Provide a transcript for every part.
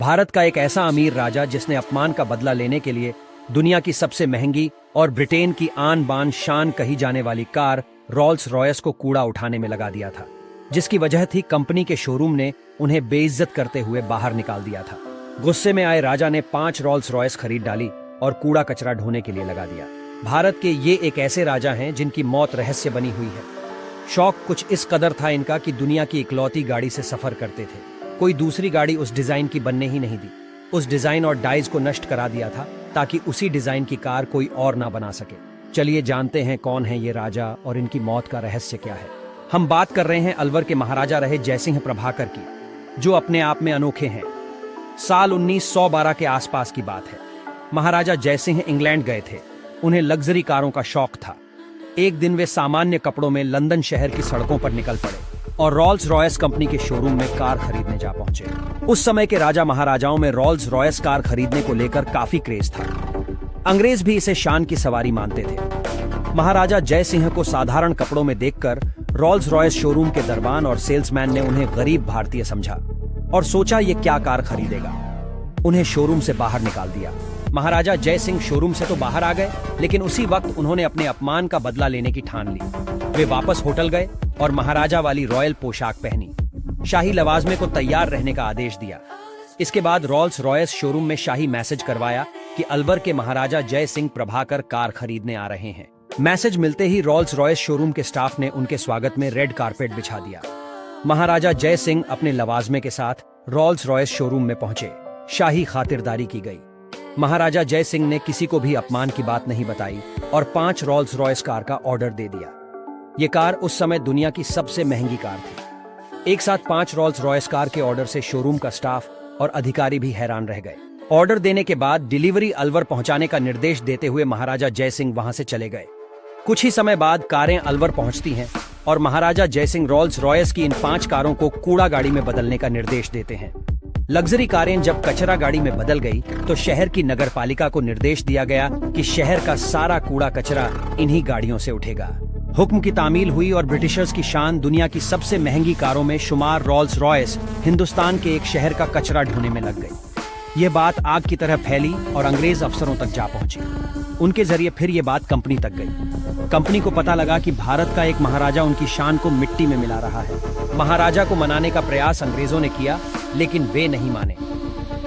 भारत का एक ऐसा अमीर राजा जिसने अपमान का बदला लेने के लिए दुनिया की सबसे महंगी और ब्रिटेन की आन बान शान कही जाने वाली कार रॉल्स रॉयस को कूड़ा उठाने में लगा दिया था, जिसकी वजह थी कंपनी के शोरूम ने उन्हें बेइज्जत करते हुए बाहर निकाल दिया था। गुस्से में आए राजा ने 5 रॉल्स रॉयस खरीद डाली और कूड़ा कचरा ढोने के लिए लगा दिया। भारत के ये एक ऐसे राजा हैं जिनकी मौत रहस्य बनी हुई है। शौक कुछ इस कदर था इनका कि दुनिया की इकलौती गाड़ी से सफर करते थे। कोई दूसरी गाड़ी उस डिजाइन की बनने ही नहीं दी। उस डिजाइन और डाइज को नष्ट करा दिया था ताकि उसी डिजाइन की कार कोई और ना बना सके। चलिए जानते हैं कौन है ये राजा और इनकी मौत का रहस्य क्या है। हम बात कर रहे हैं अलवर के महाराजा रहे जयसिंह प्रभाकर की, जो अपने आप में अनोखे हैं। साल 1912 के आसपास की बात है। महाराजा जयसिंह इंग्लैंड गए थे। उन्हें लग्जरी कारों का शौक था। एक दिन वे सामान्य कपड़ों में लंदन शहर की सड़कों पर निकल पड़े और रॉल्स रॉयस कंपनी के शोरूम में कार खरीदने जा पहुंचे। उस समय के राजा महाराजाओं में रॉल्स रॉयस कार खरीदने को लेकर काफी क्रेज था। अंग्रेज भी इसे शान की सवारी मानते थे। महाराजा जयसिंह को साधारण कपड़ों में देखकर रॉल्स रॉयस शोरूम के दरबान और सेल्समैन ने उन्हें गरीब भारतीय समझा और सोचा ये क्या कार खरीदेगा। उन्हें शोरूम से बाहर निकाल दिया। महाराजा जयसिंह शोरूम से तो बाहर आ गए, लेकिन उसी वक्त उन्होंने अपने अपमान का बदला लेने की ठान ली। वे वापस होटल गए और महाराजा वाली रॉयल पोशाक पहनी। शाही लवाजमे को तैयार रहने का आदेश दिया। इसके बाद रॉल्स रॉयस शोरूम में शाही मैसेज करवाया कि अलवर के महाराजा जयसिंह प्रभाकर कार खरीदने आ रहे हैं। मैसेज मिलते ही रॉल्स रॉयस शोरूम के स्टाफ ने उनके स्वागत में रेड कारपेट बिछा दिया। महाराजा जयसिंह अपने लवाजमे के साथ रॉल्स रॉयस शोरूम में पहुंचे। शाही खातिरदारी की गई। महाराजा जयसिंह ने किसी को भी अपमान की बात नहीं बताई और 5 रॉल्स रॉयस कार का ऑर्डर दे दिया। ये कार उस समय दुनिया की सबसे महंगी कार थी। एक साथ 5 रॉल्स रॉयस कार के ऑर्डर से शोरूम का स्टाफ और अधिकारी भी हैरान रह गए। ऑर्डर देने के बाद डिलीवरी अलवर पहुंचाने का निर्देश देते हुए महाराजा जयसिंह वहां से चले गए। कुछ ही समय बाद कारें अलवर पहुंचती हैं और महाराजा जयसिंह रॉल्स रॉयस की इन 5 कारों को कूड़ा गाड़ी में बदलने का निर्देश देते हैं। लग्जरी कारें जब कचरा गाड़ी में बदल गई तो शहर की नगर पालिका को निर्देश दिया गया कि शहर का सारा कूड़ा कचरा इन्हीं गाड़ियों से उठेगा। हुक्म की तामील हुई और ब्रिटिशर्स की शान दुनिया की सबसे महंगी कारों में शुमार रॉल्स रॉयस हिंदुस्तान के एक शहर का कचरा ढोने में लग गई। ये बात आग की तरह फैली और अंग्रेज अफसरों तक जा पहुंची। उनके जरिए फिर ये बात कंपनी तक गई। कंपनी को पता लगा कि भारत का एक महाराजा उनकी शान को मिट्टी में मिला रहा है। महाराजा को मनाने का प्रयास अंग्रेजों ने किया, लेकिन वे नहीं माने।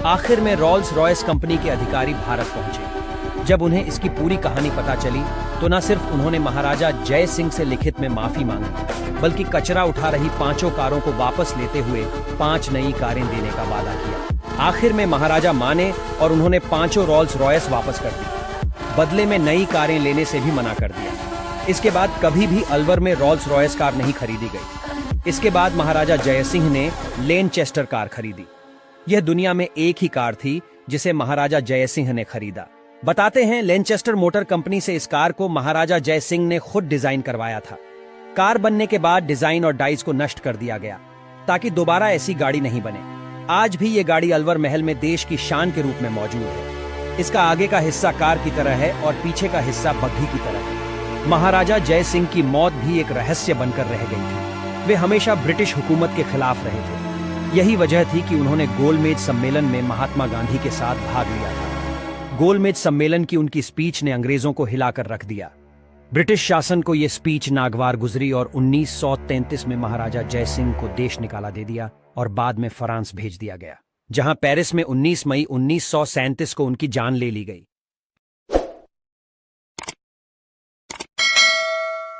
आखिर में रॉल्स रॉयस कंपनी के अधिकारी भारत पहुंचे। जब उन्हें इसकी पूरी कहानी पता चली तो न सिर्फ उन्होंने महाराजा जय सिंह से लिखित में माफी मांगी, बल्कि कचरा उठा रही 5 कारों को वापस लेते हुए 5 नई कारें देने का वादा किया। आखिर में महाराजा माने और उन्होंने 5 रॉल्स रॉयस वापस कर दी। बदले में नई कारें लेने से भी मना कर दिया। इसके बाद कभी भी अलवर में रॉल्स रॉयस कार नहीं खरीदी गई। इसके बाद महाराजा जयसिंह ने लेनचेस्टर कार खरीदी। यह दुनिया में एक ही कार थी जिसे महाराजा जयसिंह ने खरीदा। बताते हैं, लेनचेस्टर मोटर कंपनी से इस कार को महाराजा जयसिंह ने खुद डिजाइन करवाया था। कार बनने के बाद डिजाइन और डाइज को नष्ट कर दिया गया ताकि दोबारा ऐसी गाड़ी नहीं बने। आज भी ये गाड़ी अलवर महल में देश की शान के रूप में मौजूद है। इसका आगे का हिस्सा कार की तरह है और पीछे का हिस्सा बग्घी की तरह है। महाराजा जयसिंह की मौत भी एक रहस्य बनकर रह गई थी। वे हमेशा ब्रिटिश हुकूमत के खिलाफ रहे थे। यही वजह थी कि उन्होंने गोलमेज सम्मेलन में महात्मा गांधी के साथ भाग लिया था। गोलमेज सम्मेलन की उनकी स्पीच ने अंग्रेजों को हिलाकर रख दिया। ब्रिटिश शासन को यह स्पीच नागवार गुजरी और 1933 में महाराजा जयसिंह को देश निकाला दे दिया और बाद में फ्रांस भेज दिया गया, जहां पेरिस में 19 मई 1937 को उनकी जान ले ली गई।